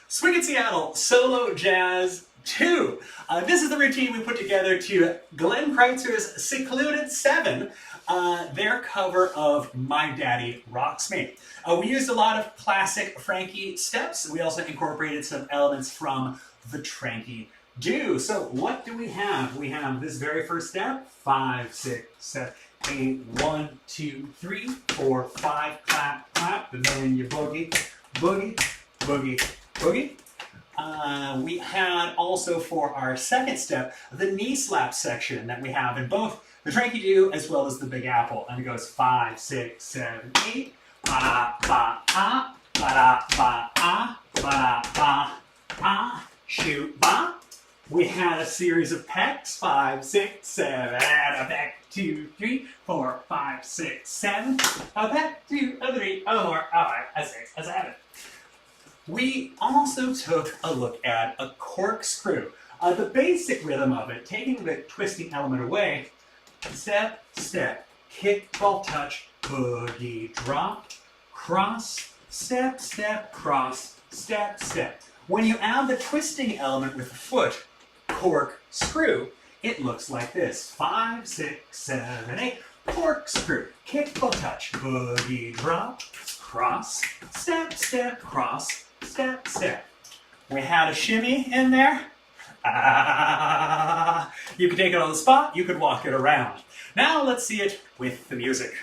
Swing in Seattle, Solo Jazz 2. This is the routine we put together to Glenn Kreitzer's Secluded 7, their cover of My Daddy Rocks Me. We used a lot of classic Frankie steps. We also incorporated some elements from the Tranky Do. So what do we have? We have this very first step, 5, 6, 7, 8, 1, 2, 3, 4, 5, clap, clap, and then you boogie, boogie, boogie, boogie. We had also for our second step, the knee slap section that we have in both the Tranky Do as well as the Big Apple. And it goes 5, 6, 7, 8, ba ba ah, ba da ba ah, ba da ba ah, shoot ba. We had a series of pecks, 5, 6, 7, a peck, 2, 3, 4, 5, 6, 7, a peck, 2, a 3, a 4, a 5, a 6, a 7. We also took a look at a corkscrew. The basic rhythm of it, taking the twisting element away, step, step, kick, ball touch, boogie, drop, cross, step, step, cross, step, step. When you add the twisting element with the foot, corkscrew, it looks like this. 5, 6, 7, 8, corkscrew, kick, ball touch, boogie, drop, cross, step, step, cross, step, step. We had a shimmy in there. You could take it on the spot, you could walk it around. Now let's see it with the music.